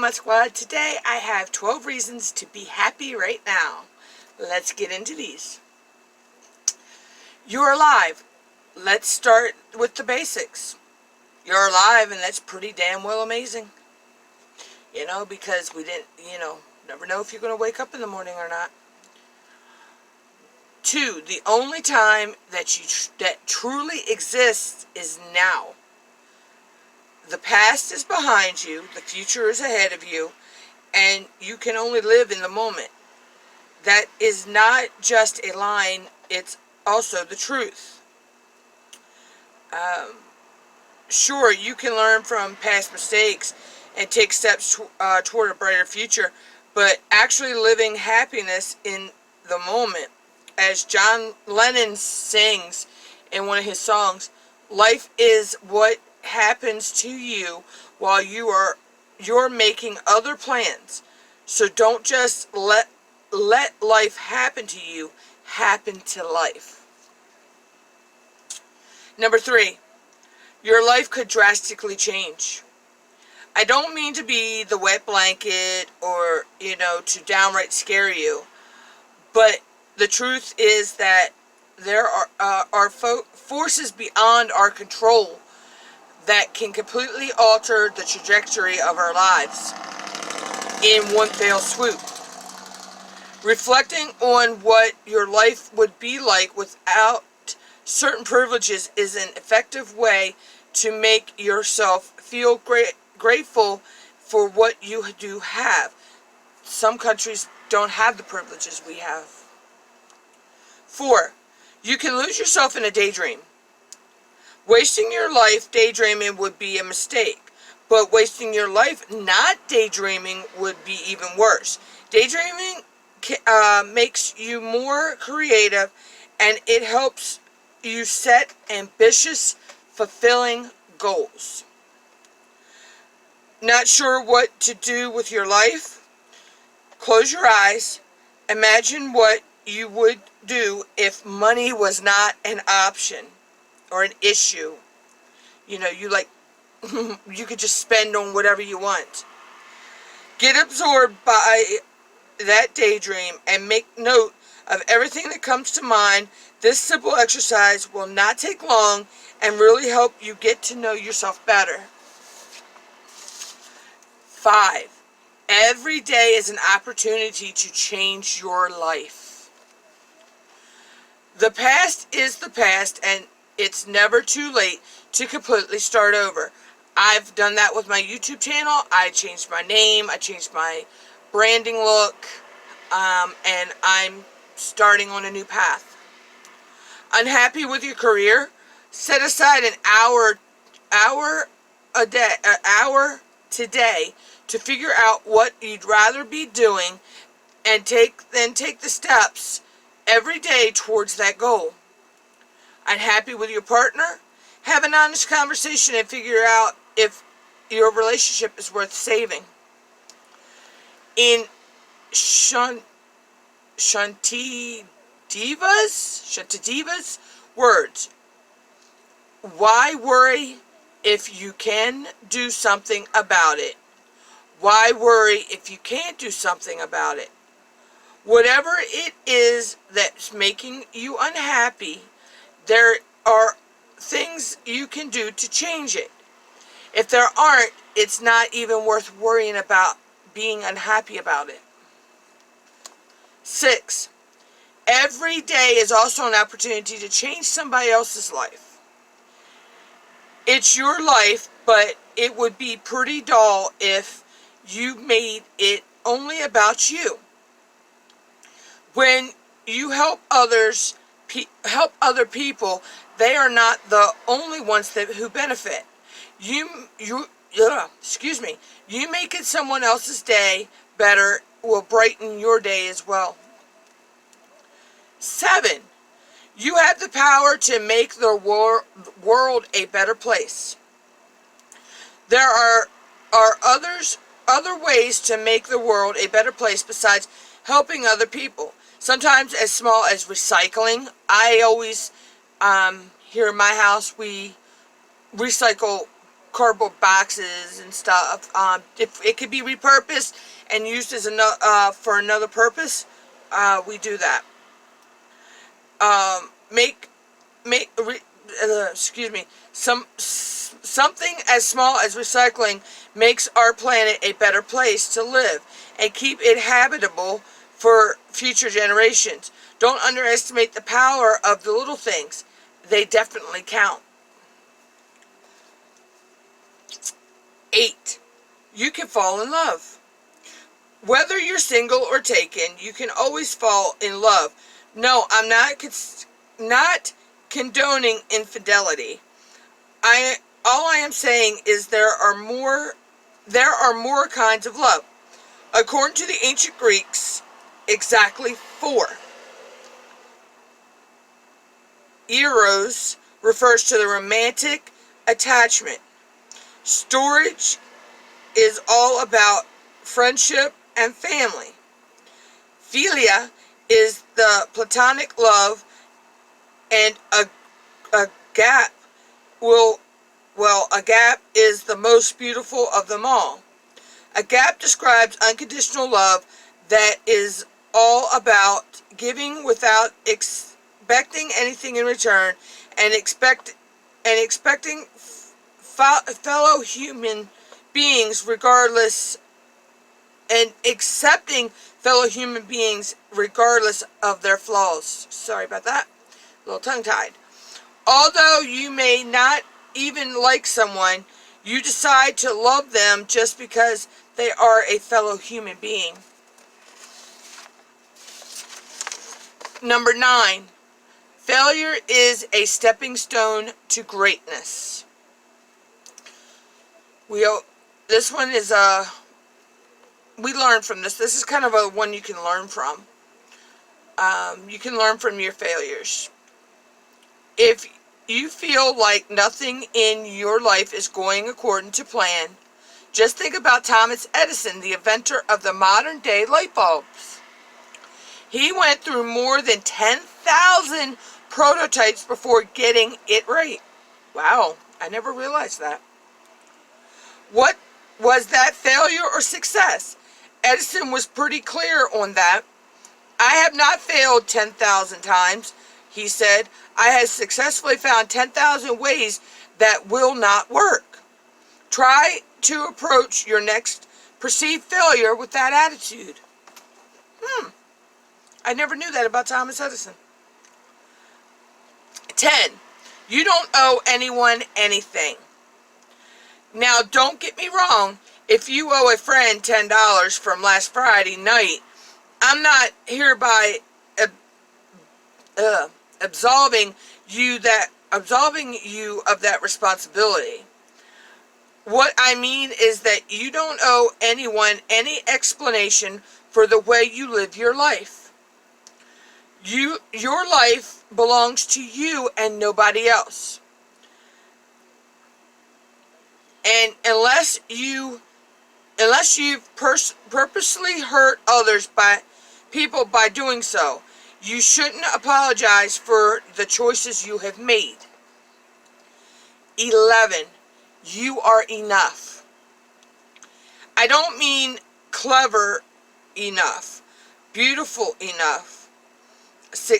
Mud Squad. Today I have 12 reasons to be happy right now. Let's get into these. You're alive. Let's start with the basics. You're alive, and that's pretty damn well amazing. You know, because we didn't, never know if you're going to wake up in the morning or not. 2, the only time that truly exists is now. The past is behind you, the future is ahead of you, and you can only live in the moment. That is not just a line, it's also the truth. Sure, you can learn from past mistakes and take steps toward a brighter future, but actually living happiness in the moment, as John Lennon sings in one of his songs, life is what happens to you while you're making other plans. So don't just let life happen to you, happen to life. Number 3, your life could drastically change. I don't mean to be the wet blanket or, to downright scare you, but the truth is that there are forces beyond our control that can completely alter the trajectory of our lives in one fell swoop. Reflecting on what your life would be like without certain privileges is an effective way to make yourself feel grateful for what you do have. Some countries don't have the privileges we have. 4, you can lose yourself in a daydream. Wasting your life daydreaming would be a mistake, but wasting your life not daydreaming would be even worse. Daydreaming makes you more creative, and it helps you set ambitious, fulfilling goals. Not sure what to do with your life? Close your eyes. Imagine what you would do if money was not an option or an issue. You could just spend on whatever you want. Get absorbed by that daydream and make note of everything that comes to mind. This simple exercise will not take long and really help you get to know yourself better. 5, every day is an opportunity to change your life. The past is the past, and it's never too late to completely start over. I've done that with my YouTube channel. I changed my name, I changed my branding look, and I'm starting on a new path. Unhappy with your career? Set aside an hour today to figure out what you'd rather be doing, and then take the steps every day towards that goal. Unhappy with your partner? Have an honest conversation and figure out if your relationship is worth saving. In Shantideva's words, why worry if you can do something about it? Why worry if you can't do something about it? Whatever it is that's making you unhappy, there are things you can do to change it. If there aren't, it's not even worth worrying about being unhappy about it. 6, every day is also an opportunity to change somebody else's life. It's your life, but it would be pretty dull if you made it only about you. When you help other people, they are not the only ones who benefit. You making someone else's day better will brighten your day as well. 7, you have the power to make the world a better place. There are other ways to make the world a better place besides helping other people. Sometimes as small as recycling. I always, here in my house, we recycle cardboard boxes and stuff. If it could be repurposed and used as for another purpose, we do that. Excuse me. Something as small as recycling makes our planet a better place to live and keep it habitable for future generations. Don't underestimate the power of the little things. They definitely count. 8. You can fall in love. Whether you're single or taken, you can always fall in love. No, I'm not condoning infidelity. All I am saying is there are more kinds of love. According to the ancient Greeks, exactly 4. Eros refers to the romantic attachment. Storge is all about friendship and family. Philia is the platonic love, and agape agape is the most beautiful of them all. Agape describes unconditional love that is all about giving without expecting anything in return, and expecting fellow human beings regardless, and accepting fellow human beings regardless of their flaws. Sorry about that. A little tongue-tied. Although you may not even like someone, you decide to love them just because they are a fellow human being. Number 9. Failure is a stepping stone to greatness. This one is we learn from this. This is kind of a one you can learn from. You can learn from your failures. If you feel like nothing in your life is going according to plan, just think about Thomas Edison, the inventor of the modern day light bulbs. He went through more than 10,000 prototypes before getting it right. Wow, I never realized that. What was that, failure or success? Edison was pretty clear on that. I have not failed 10,000 times, he said. I have successfully found 10,000 ways that will not work. Try to approach your next perceived failure with that attitude. I never knew that about Thomas Edison. 10. You don't owe anyone anything. Now, don't get me wrong. If you owe a friend $10 from last Friday night, I'm not hereby absolving you of that responsibility. What I mean is that you don't owe anyone any explanation for the way you live your life. Your life belongs to you and nobody else. And unless you've purposely hurt others by doing so, you shouldn't apologize for the choices you have made. 11. You are enough. I don't mean clever enough, beautiful enough,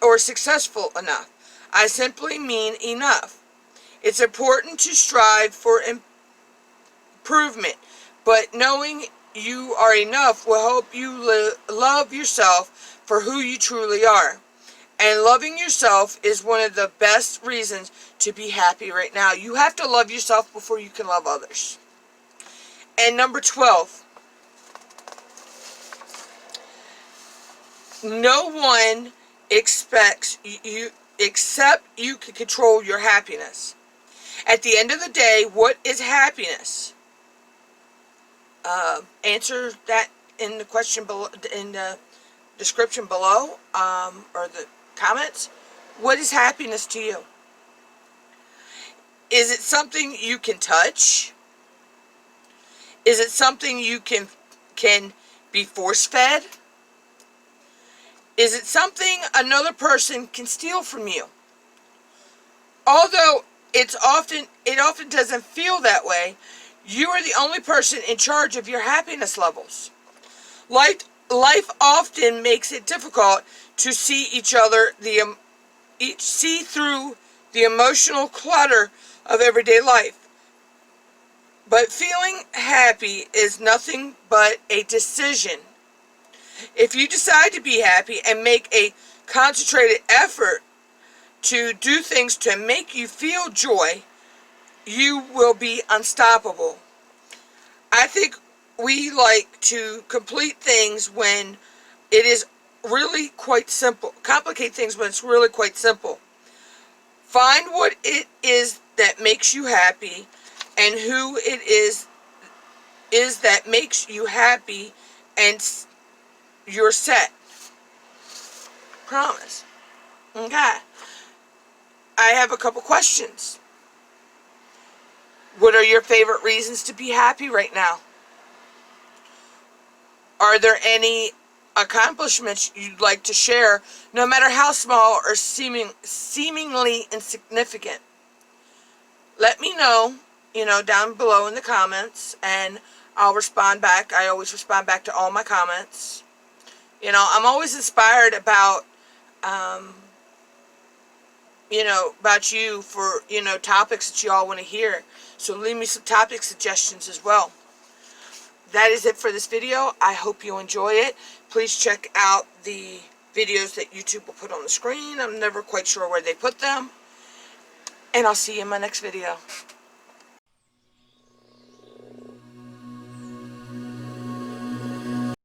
or successful enough. I simply mean enough. It's important to strive for improvement, but knowing you are enough will help you love yourself for who you truly are. And loving yourself is one of the best reasons to be happy right now. You have to love yourself before you can love others. And number 12. No one expects you except you can control your happiness. At the end of the day, what is happiness? Answer that in the question below, in the description below, or the comments. What is happiness to you? Is it something you can touch? Is it something you can be force-fed? Is it something another person can steal from you? Although it often doesn't feel that way. You are the only person in charge of your happiness levels. Life often makes it difficult to see see through the emotional clutter of everyday life. But feeling happy is nothing but a decision. If you decide to be happy and make a concentrated effort to do things to make you feel joy, you will be unstoppable. I think we like to complete things when it is really quite simple. Complicate things when it's really quite simple. Find what it is that makes you happy and who it is that makes you happy, and you're set. Promise. Okay. I have a couple questions. What are your favorite reasons to be happy right now? Are there any accomplishments you'd like to share, no matter how small or seemingly insignificant? Let me know, down below in the comments, and I'll respond back. I always respond back to all my comments. I'm always inspired about, about you for, topics that you all want to hear. So leave me some topic suggestions as well. That is it for this video. I hope you enjoy it. Please check out the videos that YouTube will put on the screen. I'm never quite sure where they put them. And I'll see you in my next video.